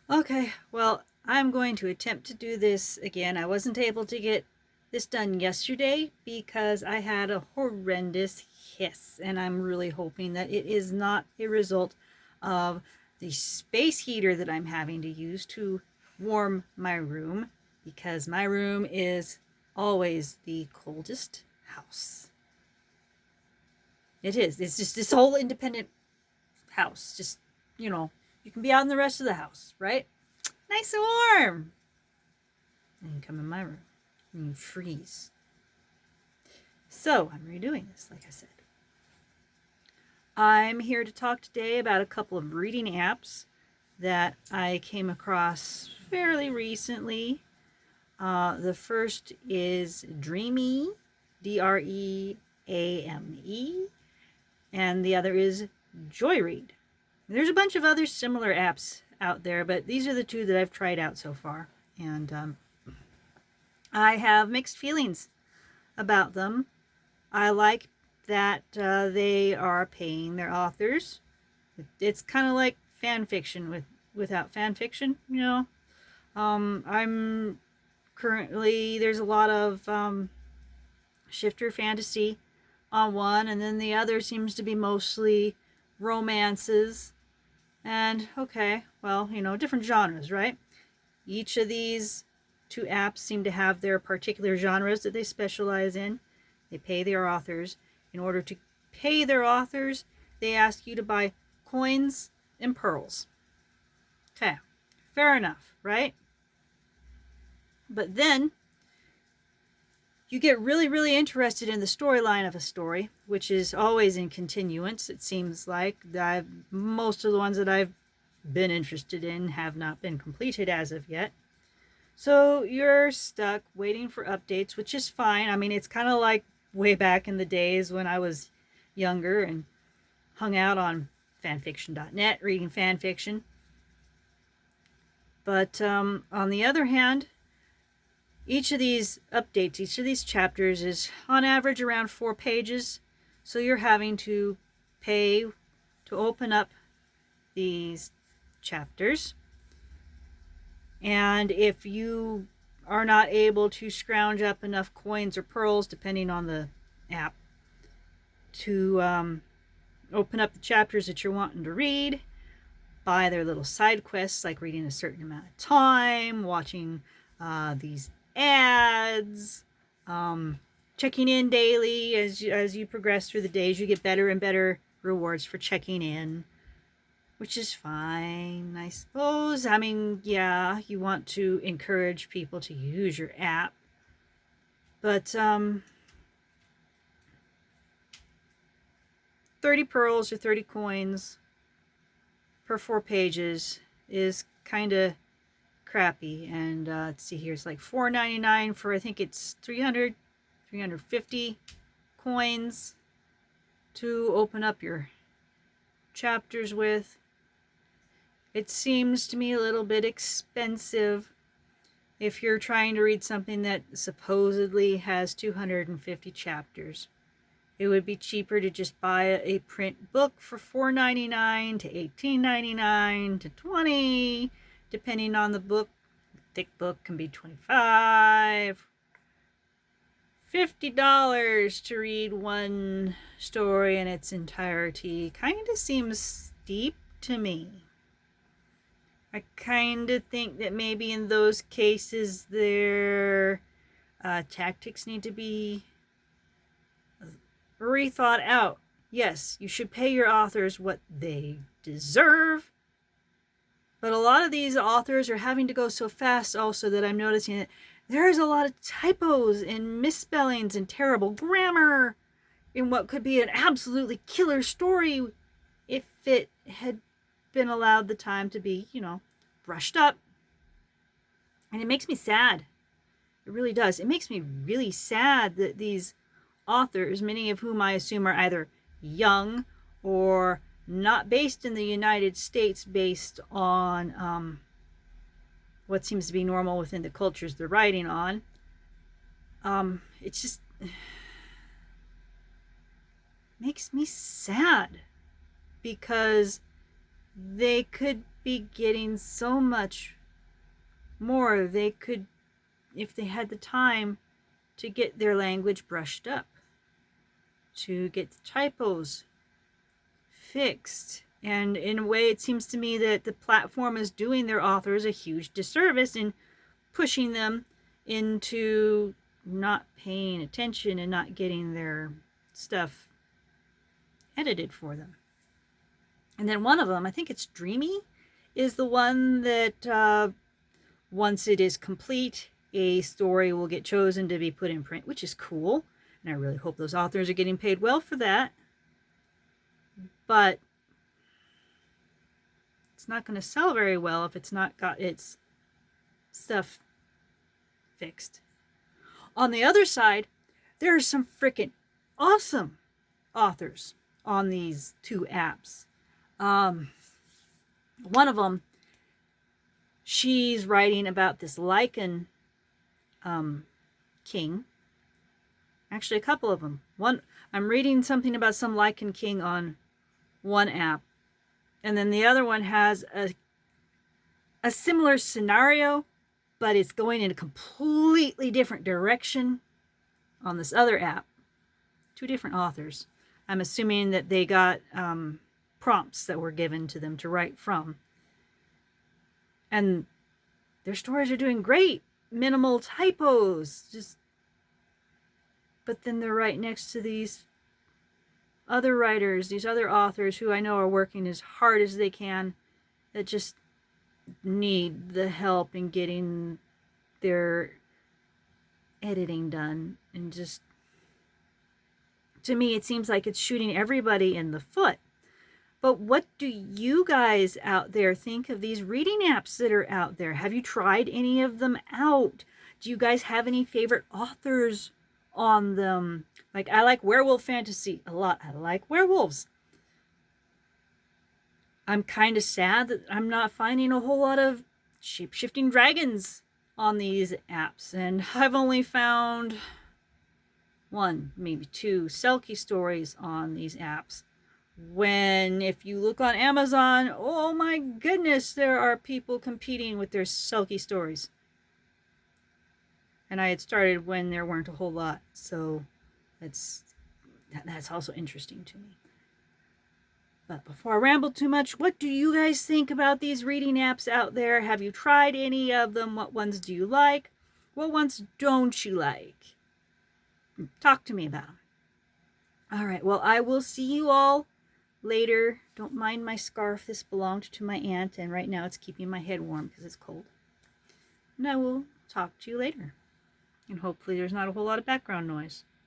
Okay, well, I'm going to attempt to do this again. I wasn't able to get this done yesterday because I had a horrendous hiss, and I'm really hoping that it is not a result of the space heater that I'm having to use to warm my room, because my room is always the coldest house. It is. It's just this whole independent house. Just, you know, you can be out in the rest of the house, right? Nice and warm. And you come in my room and you freeze. So I'm redoing this, like I said. I'm here to talk today about a couple of reading apps that I came across fairly recently. The first is Dreamy, Dreame, and the other is Joyread. There's a bunch of other similar apps out there, but these are the two that I've tried out so far. And I have mixed feelings about them. I like that they are paying their authors. It's kind of like fan fiction without fan fiction, you know. I'm currently, there's a lot of shifter fantasy on one, and then the other seems to be mostly romances. And okay, well, you know, different genres, right? Each of these two apps seem to have their particular genres that they specialize in. They pay their authors. In order to pay their authors, they ask you to buy coins and pearls. Okay, fair enough, right? But then you get really, really interested in the storyline of a story, which is always in continuance. It seems like most of the ones that I've been interested in have not been completed as of yet. So you're stuck waiting for updates, which is fine. I mean, it's kind of like way back in the days when I was younger and hung out on fanfiction.net reading fanfiction. But on the other hand, each of these updates, each of these chapters is on average around 4 pages. So you're having to pay to open up these chapters. And if you are not able to scrounge up enough coins or pearls, depending on the app, to open up the chapters that you're wanting to read, buy their little side quests like reading a certain amount of time, watching these ads, checking in daily as you progress through the days. You get better and better rewards for checking in, which is fine, I suppose. I mean, yeah, you want to encourage people to use your app, but 30 pearls or 30 coins per 4 pages is kind of crappy. And let's see here, it's like $4.99 for, I think it's 350 coins to open up your chapters with. It seems to me a little bit expensive if you're trying to read something that supposedly has 250 chapters. It would be cheaper to just buy a print book for $4.99 to $18.99 to $20, depending on the book. Thick book can be $25, $50 to read one story in its entirety. Kind of seems steep to me. I kind of think that maybe in those cases their tactics need to be rethought out. Yes, you should pay your authors what they deserve, but a lot of these authors are having to go so fast also that I'm noticing that there's a lot of typos and misspellings and terrible grammar in what could be an absolutely killer story if it had been allowed the time to be, you know, brushed up. And it makes me sad. It really does. It makes me really sad that these authors, many of whom I assume are either young or not based in the United States, based on what seems to be normal within the cultures they're writing on. It's just makes me sad because they could be getting so much more. They could, if they had the time, to get their language brushed up, to get the typos fixed. And in a way, it seems to me that the platform is doing their authors a huge disservice in pushing them into not paying attention and not getting their stuff edited for them. And then one of them, I think it's Dreamy, is the one that once it is complete, a story will get chosen to be put in print, which is cool. And I really hope those authors are getting paid well for that. But it's not going to sell very well if it's not got its stuff fixed. On the other side, there are some freaking awesome authors on these two apps. One of them, she's writing about this lichen king. Actually, a couple of them. One, I'm reading something about some lichen king on one app, and then the other one has a similar scenario, but it's going in a completely different direction on this other app. Two different authors. I'm assuming that they got prompts that were given to them to write from. And their stories are doing great. Minimal typos. But then they're right next to these other writers, these other authors who I know are working as hard as they can, that just need the help in getting their editing done. And just, to me, it seems like it's shooting everybody in the foot. But what do you guys out there think of these reading apps that are out there? Have you tried any of them out? Do you guys have any favorite authors on them? Like, I like werewolf fantasy a lot. I like werewolves. I'm kind of sad that I'm not finding a whole lot of shape-shifting dragons on these apps. And I've only found one, maybe two Selkie stories on these apps. When, if you look on Amazon, oh my goodness, there are people competing with their Selkie stories. And I had started when there weren't a whole lot, so that's also interesting to me. But before I ramble too much, what do you guys think about these reading apps out there? Have you tried any of them? What ones do you like? What ones don't you like? Talk to me about them. All right, well, I will see you all later. Don't mind my scarf. This belonged to my aunt, and right now it's keeping my head warm because it's cold. And I will talk to you later. And hopefully there's not a whole lot of background noise.